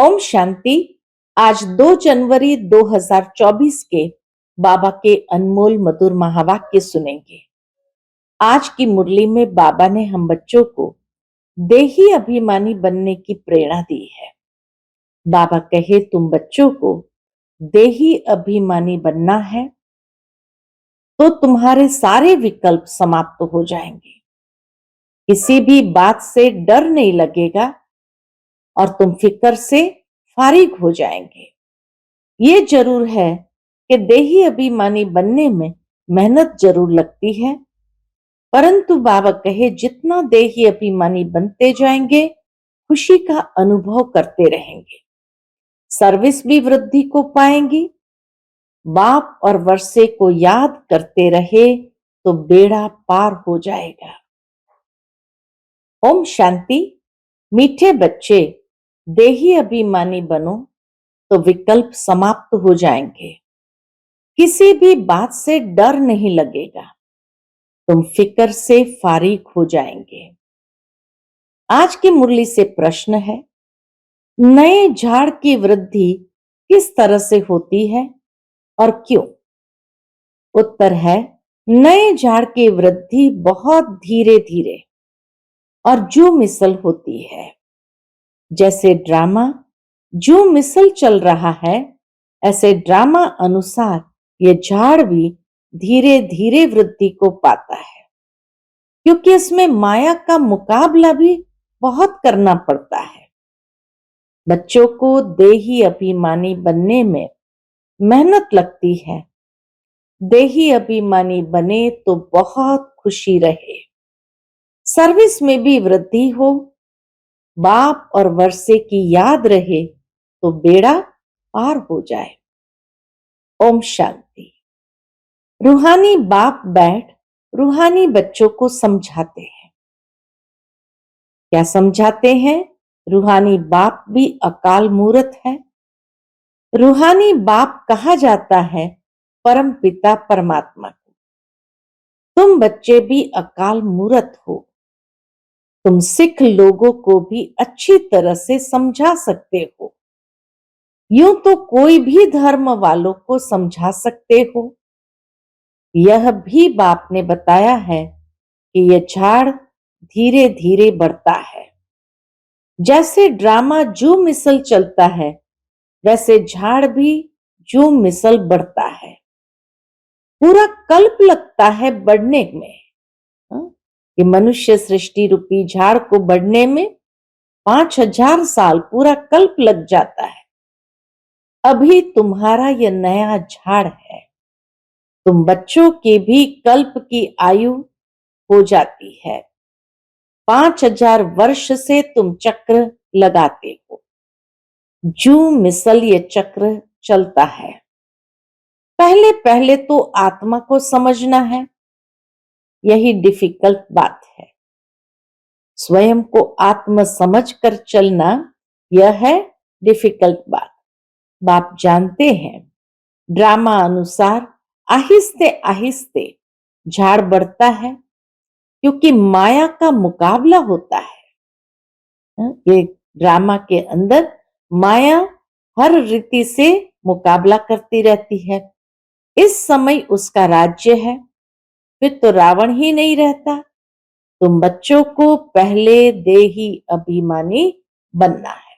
ओम शांति। आज 2 जनवरी 2024 के बाबा के अनमोल मधुर महावाक्य सुनेंगे। आज की मुरली में बाबा ने हम बच्चों को देही अभिमानी बनने की प्रेरणा दी है। बाबा कहे तुम बच्चों को देही अभिमानी बनना है तो तुम्हारे सारे विकल्प समाप्त हो जाएंगे। किसी भी बात से डर नहीं लगेगा और तुम फिक्र से फारिग हो जाएंगे। ये जरूर है कि देही अभिमानी बनने में मेहनत जरूर लगती है, परंतु बाबा कहे जितना देही अभिमानी बनते जाएंगे खुशी का अनुभव करते रहेंगे। सर्विस भी वृद्धि को पाएंगी। बाप और वर्षे को याद करते रहे तो बेड़ा पार हो जाएगा। ओम शांति। मीठे बच्चे, देही अभिमानी बनो तो विकल्प समाप्त हो जाएंगे। किसी भी बात से डर नहीं लगेगा। तुम फिक्र से फारिग हो जाएंगे। आज की मुरली से प्रश्न है, नए झाड़ की वृद्धि किस तरह से होती है और क्यों? उत्तर है, नए झाड़ की वृद्धि बहुत धीरे धीरे और जो मिसल होती है। जैसे ड्रामा जो मिसल चल रहा है, ऐसे ड्रामा अनुसार ये झाड़ भी धीरे धीरे वृद्धि को पाता है, क्योंकि इसमें माया का मुकाबला भी बहुत करना पड़ता है। बच्चों को देही अभिमानी बनने में मेहनत लगती है। देही अभिमानी बने तो बहुत खुशी रहे। सर्विस में भी वृद्धि हो, बाप और वर्षे की याद रहे तो बेड़ा पार हो जाए। ओम शांति। रूहानी बाप बैठ रूहानी बच्चों को समझाते हैं। क्या समझाते हैं? रूहानी बाप भी अकाल मूर्त है। रूहानी बाप कहा जाता है परम पिता परमात्मा को। तुम बच्चे भी अकाल मूर्त हो। तुम सिख लोगों को भी अच्छी तरह से समझा सकते हो। यूं तो कोई भी धर्म वालों को समझा सकते हो। यह भी बाप ने बताया है कि यह झाड़ धीरे धीरे बढ़ता है। जैसे ड्रामा जो मिसल चलता है, वैसे झाड़ भी जो मिसल बढ़ता है। पूरा कल्प लगता है बढ़ने में। ये मनुष्य सृष्टि रूपी झाड़ को बढ़ने में 5000 साल पूरा कल्प लग जाता है। अभी तुम्हारा यह नया झाड़ है। तुम बच्चों के भी कल्प की आयु हो जाती है। 5000 वर्ष से तुम चक्र लगाते हो। जू मिसल ये चक्र चलता है। पहले पहले तो आत्मा को समझना है। यही डिफिकल्ट बात है। स्वयं को आत्म समझ कर चलना, यह है डिफिकल्ट बात। बाप जानते हैं, ड्रामा अनुसार आहिस्ते आहिस्ते झाड़ बढ़ता है, क्योंकि माया का मुकाबला होता है। ये ड्रामा के अंदर माया हर रीति से मुकाबला करती रहती है। इस समय उसका राज्य है, फिर तो रावण ही नहीं रहता। तुम बच्चों को पहले देही अभिमानी बनना है।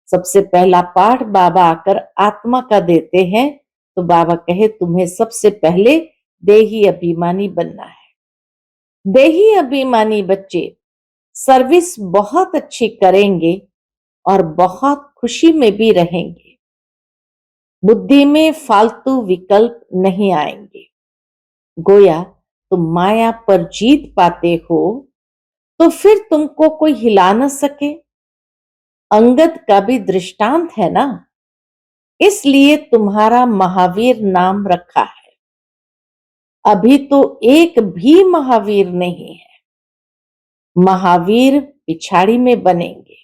सबसे पहला पाठ बाबा आकर आत्मा का देते हैं, तो बाबा कहे तुम्हें सबसे पहले देही अभिमानी बनना है। देही अभिमानी बच्चे सर्विस बहुत अच्छी करेंगे और बहुत खुशी में भी रहेंगे। बुद्धि में फालतू विकल्प नहीं आएंगे। गोया तुम माया पर जीत पाते हो तो फिर तुमको कोई हिला न सके। अंगद का भी दृष्टांत है ना, इसलिए तुम्हारा महावीर नाम रखा है। अभी तो एक भी महावीर नहीं है। महावीर पिछाड़ी में बनेंगे,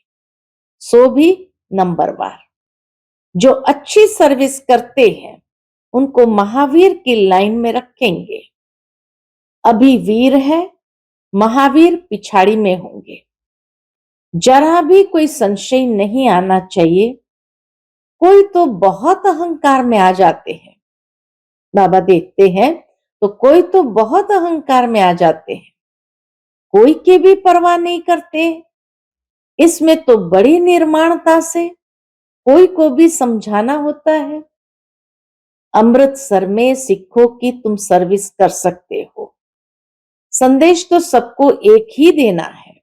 सो भी नंबरवार। जो अच्छी सर्विस करते हैं उनको महावीर की लाइन में रखेंगे। अभी वीर है, महावीर पिछाड़ी में होंगे। जरा भी कोई संशय नहीं आना चाहिए। कोई तो बहुत अहंकार में आ जाते हैं, बाबा देखते हैं तो कोई तो बहुत अहंकार में आ जाते हैं, कोई की भी परवाह नहीं करते। इसमें तो बड़ी निर्माणता से कोई को भी समझाना होता है। अमृतसर में सिखों की तुम सर्विस कर सकते हो। संदेश तो सबको एक ही देना है।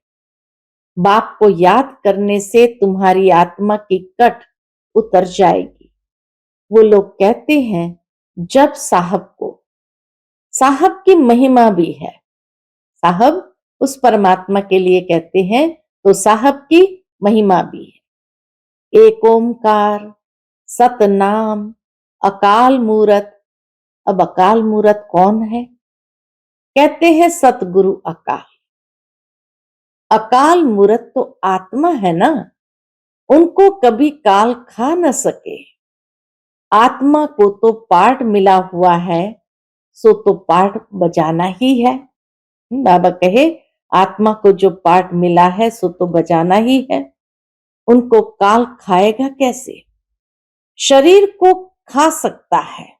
बाप को याद करने से तुम्हारी आत्मा की कट उतर जाएगी। वो लोग कहते हैं जब साहब की महिमा भी है। साहब उस परमात्मा के लिए कहते हैं तो साहब की महिमा भी है। एक ओमकार, सतनाम, अकाल मूरत। अब अकाल मूरत कौन है? कहते हैं सतगुरु अकाल। अकाल मूरत तो आत्मा है ना, उनको कभी काल खा न सके। आत्मा को तो पार्ट मिला हुआ है, सो तो पार्ट बजाना ही है। बाबा कहे आत्मा को जो पार्ट मिला है सो तो बजाना ही है। उनको काल खाएगा कैसे? शरीर को खा सकता है,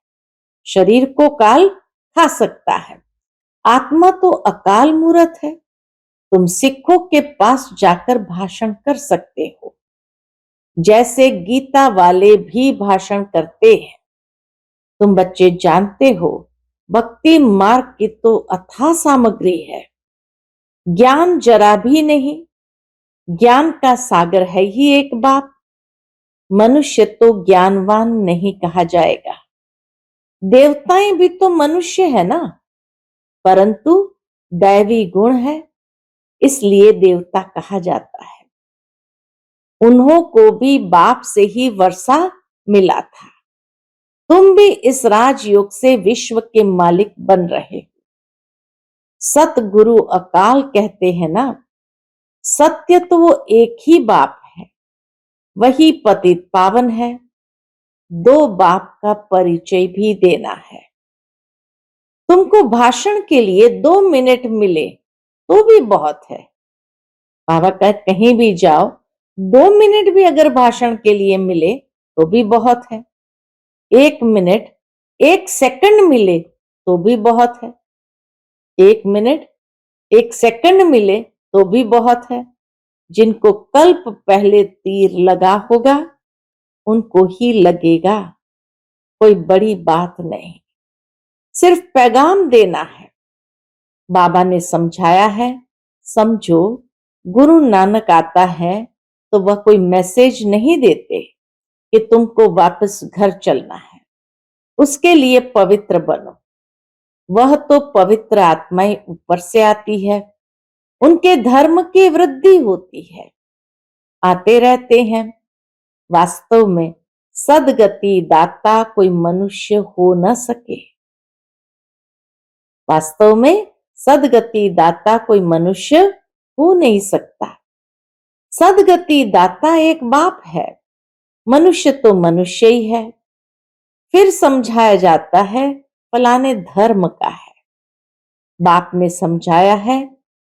शरीर को काल खा सकता है। आत्मा तो अकाल मूरत है। तुम सिखों के पास जाकर भाषण कर सकते हो, जैसे गीता वाले भी भाषण करते हैं। तुम बच्चे जानते हो भक्ति मार्ग की तो अथाह सामग्री है। ज्ञान जरा भी नहीं, ज्ञान का सागर है ही एक बाप। मनुष्य तो ज्ञानवान नहीं कहा जाएगा। देवताएं भी तो मनुष्य है ना, परंतु दैवी गुण है, इसलिए देवता कहा जाता है। उन्हों को भी बाप से ही वर्षा मिला था। तुम भी इस राजयोग से विश्व के मालिक बन रहे हो। सतगुरु अकाल कहते हैं ना, सत्य तो वो एक ही बाप है, वही पतित पावन है। दो बाप का परिचय भी देना है। तुमको भाषण के लिए 2 मिनट मिले तो भी बहुत है। बाबा का कहीं भी जाओ, 2 मिनट भी अगर भाषण के लिए मिले तो भी बहुत है। 1 मिनट, 1 सेकंड मिले तो भी बहुत है। 1 मिनट, 1 सेकंड मिले तो भी बहुत है। जिनको कल्प पहले तीर लगा होगा उनको ही लगेगा, कोई बड़ी बात नहीं। सिर्फ पैगाम देना है। बाबा ने समझाया है, समझो। गुरु नानक आता है तो वह कोई मैसेज नहीं देते कि तुमको वापस घर चलना है। उसके लिए पवित्र बनो। वह तो पवित्र आत्माएं ऊपर से आती है, उनके धर्म की वृद्धि होती है, आते रहते हैं। वास्तव में सदगति दाता कोई मनुष्य हो न सके। वास्तव में सदगति दाता कोई मनुष्य हो नहीं सकता। सदगति दाता एक बाप है, मनुष्य तो मनुष्य ही है। फिर समझाया जाता है फलाने धर्म का है। बाप ने समझाया है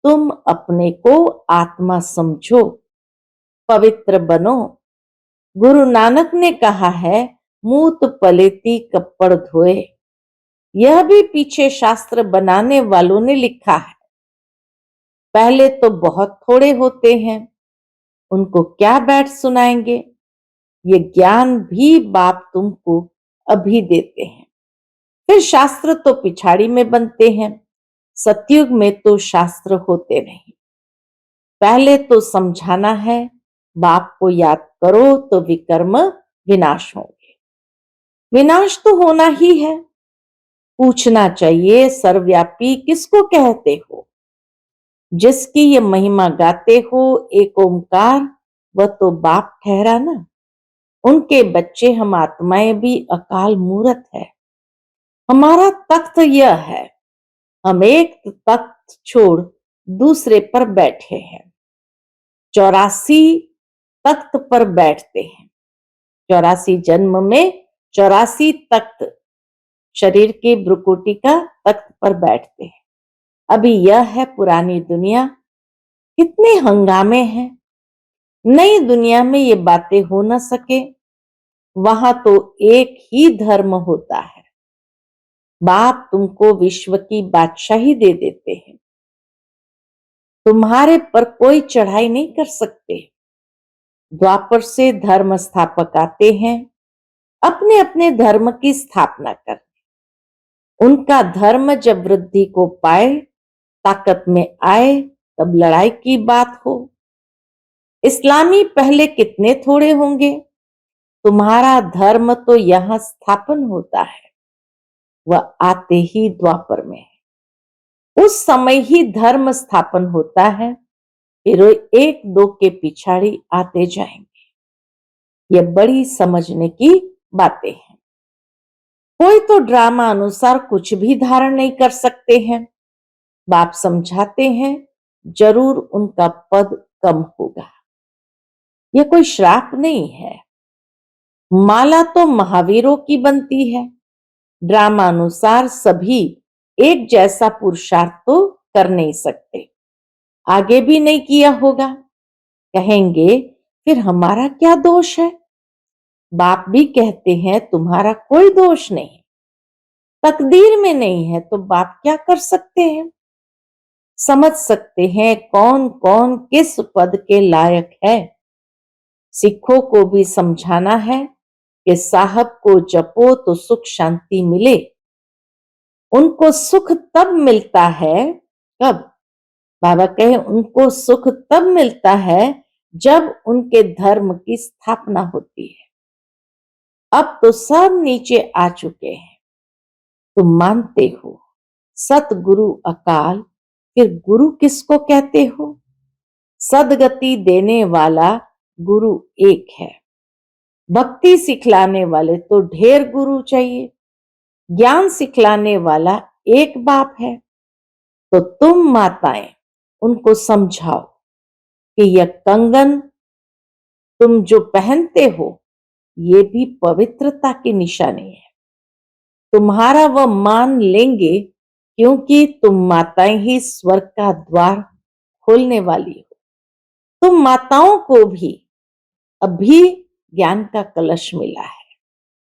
तुम अपने को आत्मा समझो, पवित्र बनो। गुरु नानक ने कहा है मूत पलेती कपड़ धोए। यह भी पीछे शास्त्र बनाने वालों ने लिखा है। पहले तो बहुत थोड़े होते हैं, उनको क्या बैठ सुनाएंगे। ये ज्ञान भी बाप तुमको अभी देते हैं। फिर शास्त्र तो पिछाड़ी में बनते हैं। सतयुग में तो शास्त्र होते नहीं। पहले तो समझाना है, बाप को याद करो तो विकर्म विनाश होंगे। विनाश तो होना ही है। पूछना चाहिए सर्वव्यापी किसको कहते हो? जिसकी ये महिमा गाते हो एक ओमकार, वह तो बाप ठहरा ना। उनके बच्चे हम आत्माएं भी अकाल मूरत है। हमारा तख्त यह है, हम एक तख्त छोड़ दूसरे पर बैठे हैं। 84 तख्त पर बैठते हैं। 84 जन्म में 84 तख्त शरीर की भ्रुकुटी का तख्त पर बैठते हैं। अभी यह है पुरानी दुनिया, कितने हंगामे हैं। नई दुनिया में ये बातें हो न सके, वहां तो एक ही धर्म होता है। बाप तुमको विश्व की बादशाही दे देते हैं, तुम्हारे पर कोई चढ़ाई नहीं कर सकते। द्वापर से धर्म स्थापक आते हैं अपने अपने धर्म की स्थापना कर। उनका धर्म जब वृद्धि को पाए, ताकत में आए, तब लड़ाई की बात हो। इस्लामी पहले कितने थोड़े होंगे, तुम्हारा धर्म तो यहां स्थापन होता है, वह आते ही द्वापर में है। उस समय ही धर्म स्थापन होता है, फिर एक दो के पिछाड़ी आते जाएंगे। ये बड़ी समझने की बातें हैं। कोई तो ड्रामा अनुसार कुछ भी धारण नहीं कर सकते हैं। बाप समझाते हैं जरूर उनका पद कम होगा। यह कोई श्राप नहीं है। माला तो महावीरों की बनती है। ड्रामा अनुसार सभी एक जैसा पुरुषार्थ तो कर नहीं सकते, आगे भी नहीं किया होगा। कहेंगे फिर हमारा क्या दोष है? बाप भी कहते हैं तुम्हारा कोई दोष नहीं, तकदीर में नहीं है तो बाप क्या कर सकते हैं। समझ सकते हैं कौन कौन किस पद के लायक है। सिखों को भी समझाना है कि साहब को जपो तो सुख शांति मिले। उनको सुख तब मिलता है, कब? बाबा कहे उनको सुख तब मिलता है जब उनके धर्म की स्थापना होती है। अब तो सब नीचे आ चुके हैं, तुम मानते हो सतगुरु अकाल, फिर गुरु किसको कहते हो? सदगति देने वाला गुरु एक है। भक्ति सिखलाने वाले तो ढेर गुरु चाहिए। ज्ञान सिखलाने वाला एक बाप है। तो तुम माताएं उनको समझाओ कि यह कंगन तुम जो पहनते हो ये भी पवित्रता की निशानी है। तुम्हारा वह मान लेंगे क्योंकि तुम माताएं ही स्वर्ग का द्वार खोलने वाली हो। तुम माताओं को भी अभी ज्ञान का कलश मिला है।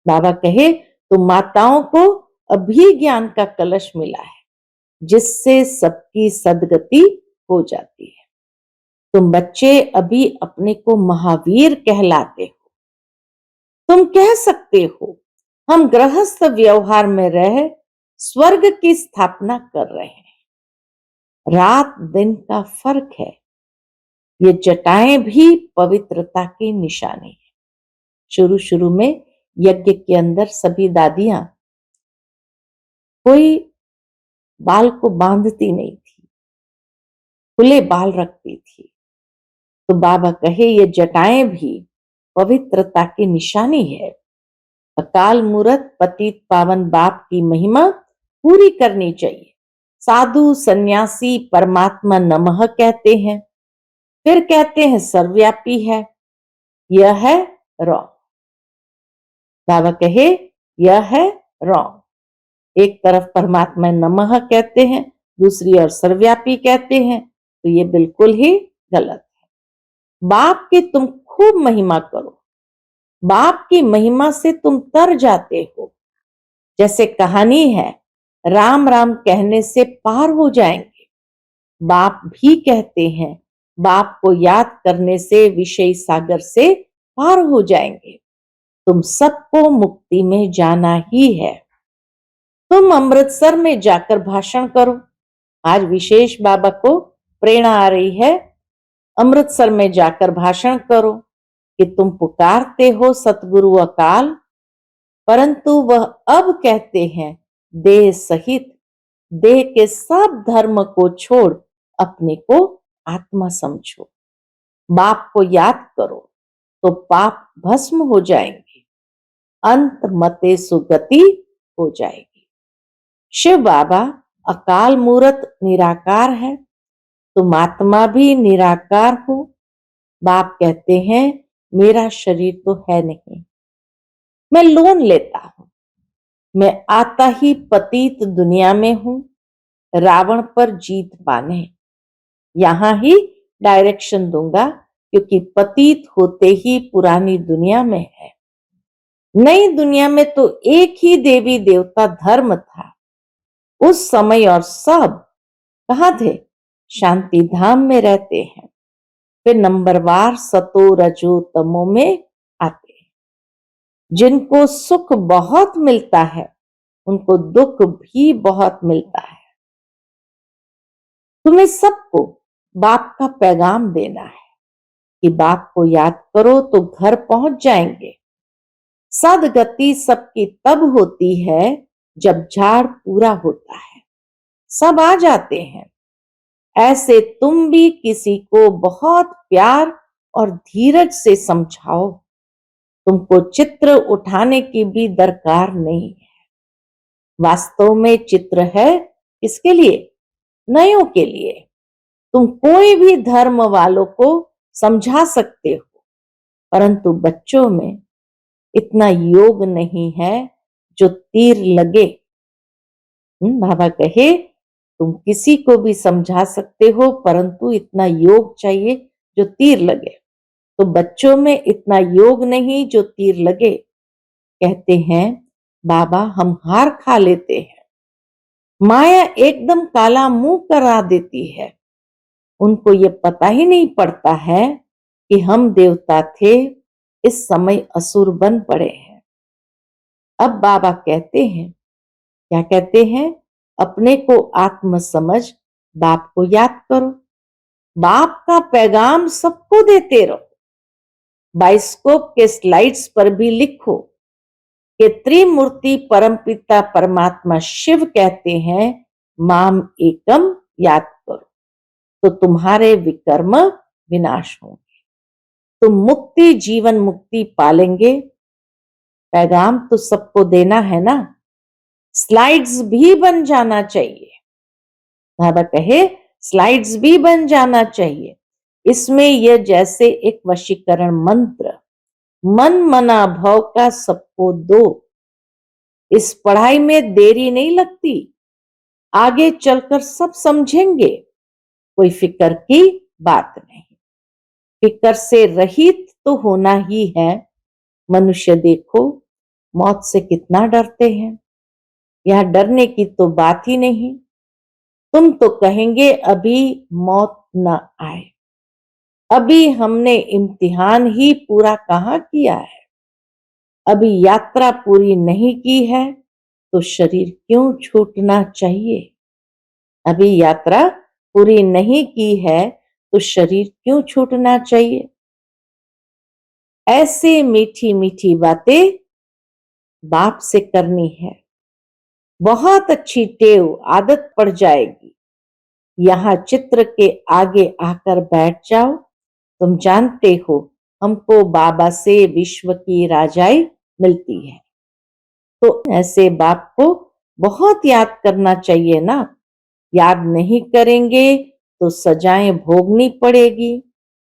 बाबा कहे तुम माताओं को अभी ज्ञान का कलश मिला है, जिससे सबकी सदगति हो जाती है। तुम बच्चे अभी अपने को महावीर कहलाते हो। तुम कह सकते हो हम गृहस्थ व्यवहार में रह स्वर्ग की स्थापना कर रहे हैं। रात दिन का फर्क है। ये जटाएं भी पवित्रता की निशानी है। शुरू शुरू में यज्ञ के अंदर सभी दादियां कोई बाल को बांधती नहीं थी, खुले बाल रखती थी। तो बाबा कहे ये जटाएं भी पवित्रता की निशानी है। अकाल मूरत पतित पावन बाप की महिमा पूरी करनी चाहिए। साधु सन्यासी परमात्मा नमः कहते हैं, फिर कहते हैं सर्वव्यापी है। यह है रॉन्ग। बाबा कहे यह है रॉन्ग। एक तरफ परमात्मा नमः कहते हैं, दूसरी ओर सर्वव्यापी कहते हैं, तो ये बिल्कुल ही गलत है। बाप की तुम खूब महिमा करो। बाप की महिमा से तुम तर जाते हो। जैसे कहानी है, राम राम कहने से पार हो जाएंगे। बाप भी कहते हैं बाप को याद करने से विषय सागर से पार हो जाएंगे। तुम सबको मुक्ति में जाना ही है। तुम अमृतसर में जाकर भाषण करो। आज विशेष बाबा को प्रेरणा आ रही है, अमृतसर में जाकर भाषण करो कि तुम पुकारते हो सतगुरु अकाल, परंतु वह अब कहते हैं देह सहित देह के सब धर्म को छोड़ अपने को आत्मा समझो। बाप को याद करो तो पाप भस्म हो जाएंगे, अंत मते सुगति हो जाएगी। शिव बाबा अकाल मूरत निराकार है, तुम आत्मा भी निराकार हो। बाप कहते हैं मेरा शरीर तो है नहीं, मैं लोन लेता हूं। मैं आता ही पतित दुनिया में हूं, रावण पर जीत पाने। यहां ही डायरेक्शन दूंगा क्योंकि पतित होते ही पुरानी दुनिया में है। नई दुनिया में तो एक ही देवी देवता धर्म था उस समय, और सब कहाँ थे? शांति धाम में रहते हैं। फिर नंबरवार सतो रजो तमो में आते हैं। जिनको सुख बहुत मिलता है उनको दुख भी बहुत मिलता है। तुम्हें सबको बाप का पैगाम देना है कि बाप को याद करो तो घर पहुंच जाएंगे। सदगति सबकी तब होती है जब झाड़ पूरा होता है, सब आ जाते हैं। ऐसे तुम भी किसी को बहुत प्यार और धीरज से समझाओ। तुमको चित्र उठाने की भी दरकार नहीं है। वास्तव में चित्र है किसके लिए? नयों के लिए। तुम कोई भी धर्म वालों को समझा सकते हो, परंतु बच्चों में इतना योग नहीं है जो तीर लगे। बाबा कहे तुम किसी को भी समझा सकते हो, परंतु इतना योग चाहिए जो तीर लगे। तो बच्चों में इतना योग नहीं जो तीर लगे। कहते हैं बाबा हम हार खा लेते हैं, माया एकदम काला मुंह करा देती है। उनको ये पता ही नहीं पड़ता है कि हम देवता थे, इस समय असुर बन पड़े हैं। अब बाबा कहते हैं, क्या कहते हैं? अपने को आत्म समझ, बाप को याद करो, बाप का पैगाम सबको देते रहो। बाइस्कोप के स्लाइड्स पर भी लिखो कि त्रिमूर्ति परमपिता परमात्मा शिव कहते हैं माम एकम याद करो, तो तुम्हारे विकर्म विनाश होंगे, तुम मुक्ति जीवन मुक्ति पालेंगे। पैगाम तो सबको देना है ना, स्लाइड्स भी बन जाना चाहिए। बाबा कहे स्लाइड्स भी बन जाना चाहिए। इसमें यह जैसे एक वशीकरण मंत्र, मन मना भव का सबको दो। इस पढ़ाई में देरी नहीं लगती, आगे चलकर सब समझेंगे, कोई फिक्र की बात नहीं। फिक्र से रहित तो होना ही है। मनुष्य देखो मौत से कितना डरते हैं, यहां डरने की तो बात ही नहीं। तुम तो कहेंगे अभी मौत न आए, अभी हमने इम्तिहान ही पूरा कहाँ किया है, अभी यात्रा पूरी नहीं की है, तो शरीर क्यों छूटना चाहिए? अभी यात्रा पूरी नहीं की है तो शरीर क्यों छूटना चाहिए? ऐसे मीठी मीठी बातें बाप से करनी है। बहुत अच्छी टेव, आदत पड़ जाएगी। यहां चित्र के आगे आकर बैठ जाओ। तुम जानते हो हमको बाबा से विश्व की राजाई मिलती है, तो ऐसे बाप को बहुत याद करना चाहिए ना। याद नहीं करेंगे तो सजाएं भोगनी पड़ेगी।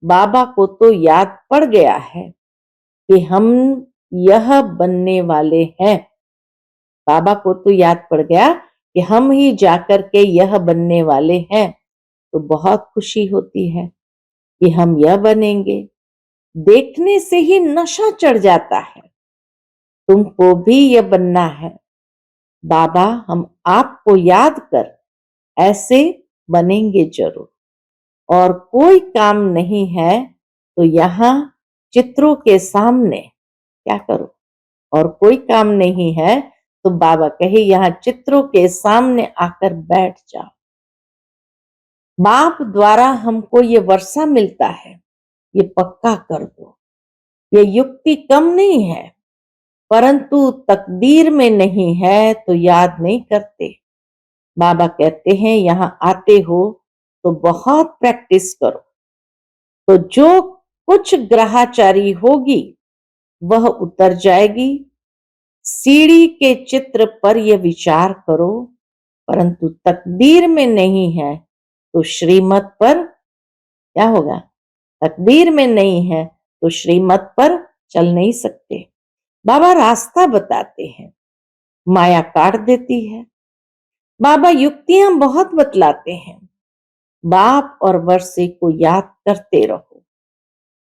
बाबा को तो याद पड़ गया है कि हम यह बनने वाले हैं। बाबा को तो याद पड़ गया कि हम ही जाकर के यह बनने वाले हैं, तो बहुत खुशी होती है कि हम यह बनेंगे। देखने से ही नशा चढ़ जाता है। तुमको भी यह बनना है। बाबा हम आपको याद कर ऐसे बनेंगे जरूर। और कोई काम नहीं है तो यहाँ चित्रों के सामने क्या करो? और कोई काम नहीं है तो बाबा कहे यहाँ चित्रों के सामने आकर बैठ जाओ। बाप द्वारा हमको ये वर्षा मिलता है, ये पक्का कर दो। ये युक्ति कम नहीं है, परंतु तकदीर में नहीं है तो याद नहीं करते। बाबा कहते हैं यहाँ आते हो तो बहुत प्रैक्टिस करो, तो जो कुछ ग्रहाचारी होगी वह उतर जाएगी। सीढ़ी के चित्र पर यह विचार करो, परंतु तकदीर में नहीं है तो श्रीमत पर क्या होगा? तकदीर में नहीं है तो श्रीमत पर चल नहीं सकते। बाबा रास्ता बताते हैं, माया काट देती है। बाबा युक्तियां बहुत बतलाते हैं। बाप और वर्षे को याद करते रहो।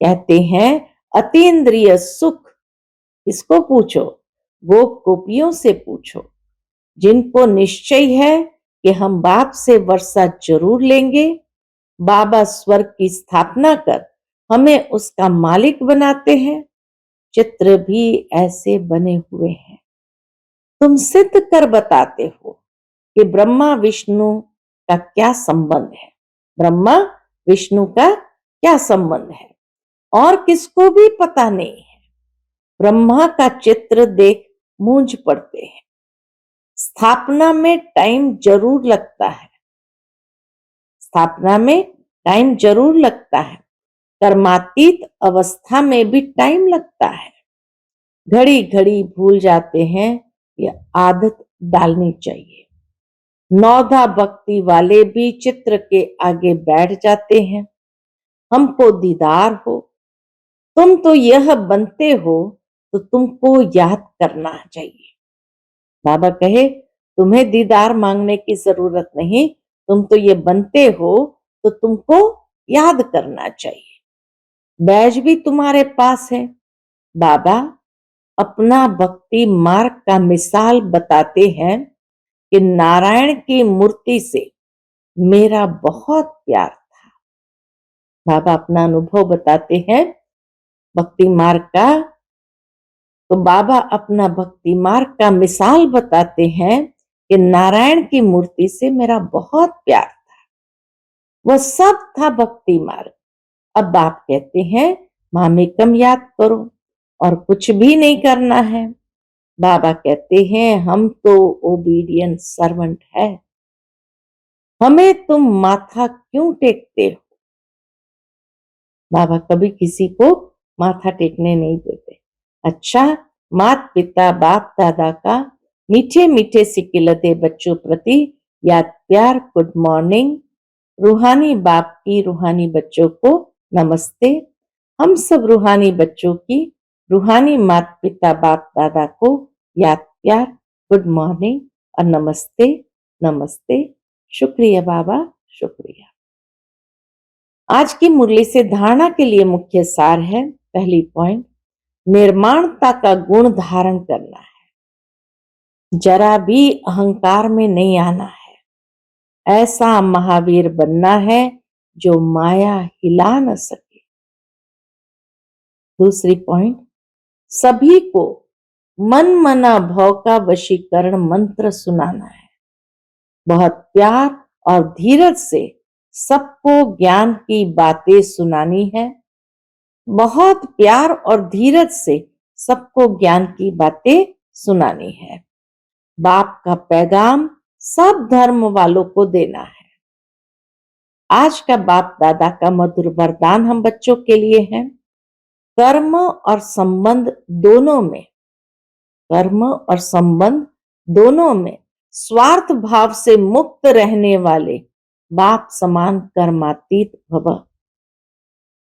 कहते हैं अतीन्द्रिय सुख किसको पूछो? गोप गोपियों से पूछो, जिनको निश्चय है कि हम बाप से वर्षा जरूर लेंगे। बाबा स्वर्ग की स्थापना कर हमें उसका मालिक बनाते हैं। चित्र भी ऐसे बने हुए हैं। तुम सिद्ध कर बताते हो कि ब्रह्मा विष्णु का क्या संबंध है। ब्रह्मा विष्णु का क्या संबंध है और किसको भी पता नहीं है। ब्रह्मा का चित्र देख मूंझ पड़ते हैं। स्थापना में टाइम जरूर लगता है। स्थापना में टाइम जरूर लगता है। कर्मातीत अवस्था में भी टाइम लगता है। घड़ी घड़ी भूल जाते हैं, यह आदत डालनी चाहिए। नौधा भक्ति वाले भी चित्र के आगे बैठ जाते हैं। हमको दीदार हो। तुम तो यह बनते हो तो तुमको याद करना चाहिए। बाबा कहे तुम्हें दीदार मांगने की जरूरत नहीं, तुम तो ये बनते हो तो तुमको याद करना चाहिए। बैज भी तुम्हारे पास है। बाबा अपना भक्ति मार्ग का मिसाल बताते हैं कि नारायण की मूर्ति से मेरा बहुत प्यार था। बाबा अपना अनुभव बताते हैं भक्ति मार्ग का। तो बाबा अपना भक्ति मार्ग का मिसाल बताते हैं कि नारायण की मूर्ति से मेरा बहुत प्यार था। वह सब था भक्ति मार्ग। अब बाप कहते हैं मामे कम याद करो और कुछ भी नहीं करना है। बाबा कहते हैं हम तो ओबीडियंट सर्वेंट है, हमें तुम माथा क्यों टेकते हो। बाबा कभी किसी को माथा टेकने नहीं देते। अच्छा, माता पिता बाप दादा का मीठे मीठे सिकिलते बच्चों प्रति याद प्यार गुड मॉर्निंग। रूहानी बाप की रूहानी बच्चों को नमस्ते। हम सब रूहानी बच्चों की रूहानी माता पिता बाप दादा को याद प्यार गुड मॉर्निंग और नमस्ते नमस्ते। शुक्रिया बाबा, शुक्रिया। आज की मुरली से धारणा के लिए मुख्य सार है। पहली पॉइंट, निर्माणता का गुण धारण करना है। जरा भी अहंकार में नहीं आना है। ऐसा महावीर बनना है जो माया हिला न सके। दूसरी पॉइंट, सभी को मन मना भव का वशीकरण मंत्र सुनाना है। बहुत प्यार और धीरज से सबको ज्ञान की बातें सुनानी है। बहुत प्यार और धीरज से सबको ज्ञान की बातें सुनानी है। बाप का पैगाम सब धर्म वालों को देना है। आज का बाप दादा का मधुर वरदान हम बच्चों के लिए है। कर्म और संबंध दोनों में, कर्म और संबंध दोनों में स्वार्थ भाव से मुक्त रहने वाले बाप समान कर्मातीत भव।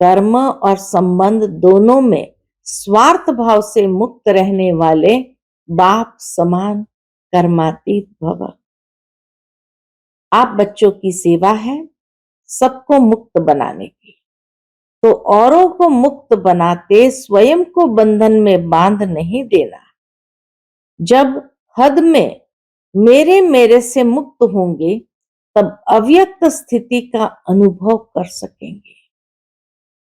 कर्म और संबंध दोनों में स्वार्थ भाव से मुक्त रहने वाले बाप समान कर्मातीत भव। आप बच्चों की सेवा है सबको मुक्त बनाने की, तो औरों को मुक्त बनाते स्वयं को बंधन में बांध नहीं देना। जब हद में मेरे मेरे से मुक्त होंगे तब अव्यक्त स्थिति का अनुभव कर सकेंगे।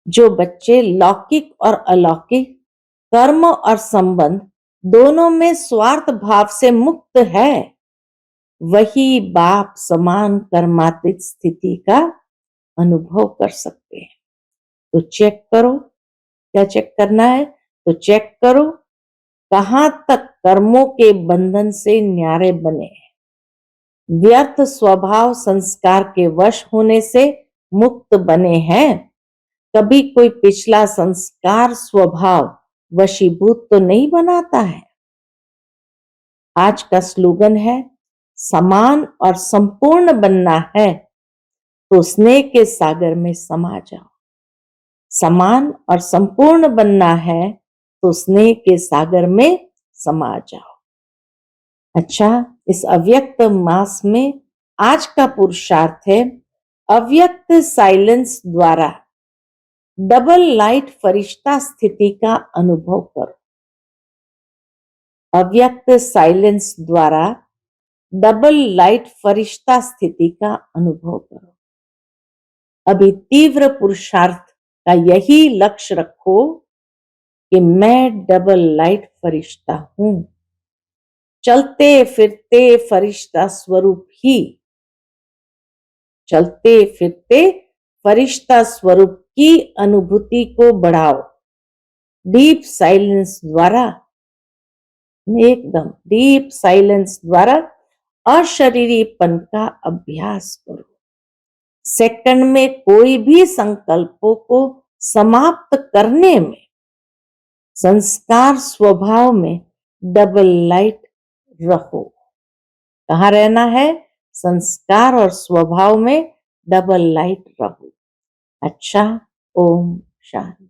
जो बच्चे लौकिक और अलौकिक कर्म और संबंध दोनों में स्वार्थ भाव से मुक्त है, वही बाप समान कर्मातीत स्थिति का अनुभव कर सकते हैं। तो चेक करो, क्या चेक करना है? तो चेक करो कहां तक कर्मों के बंधन से न्यारे बने हैं। व्यर्थ स्वभाव संस्कार के वश होने से मुक्त बने हैं। कभी कोई पिछला संस्कार स्वभाव वशीभूत तो नहीं बनाता है। आज का स्लोगन है समान और संपूर्ण बनना है तो स्नेह के सागर में समा जाओ। समान और संपूर्ण बनना है तो स्नेह के सागर में समा जाओ। अच्छा, इस अव्यक्त मास में आज का पुरुषार्थ है अव्यक्त साइलेंस द्वारा डबल लाइट फरिश्ता स्थिति का अनुभव करो। अव्यक्त साइलेंस द्वारा डबल लाइट फरिश्ता स्थिति का अनुभव करो। अभी तीव्र पुरुषार्थ का यही लक्ष्य रखो कि मैं डबल लाइट फरिश्ता हूं, चलते फिरते फरिश्ता स्वरूप ही, चलते फिरते फरिश्ता स्वरूप की अनुभूति को बढ़ाओ। डीप साइलेंस द्वारा, एकदम डीप साइलेंस द्वारा अशरीरीपन का अभ्यास करो। सेकंड में कोई भी संकल्पों को समाप्त करने में संस्कार स्वभाव में डबल लाइट रहो। कहाँ रहना है? संस्कार और स्वभाव में डबल लाइट रहो। अच्छा, ओम शांति।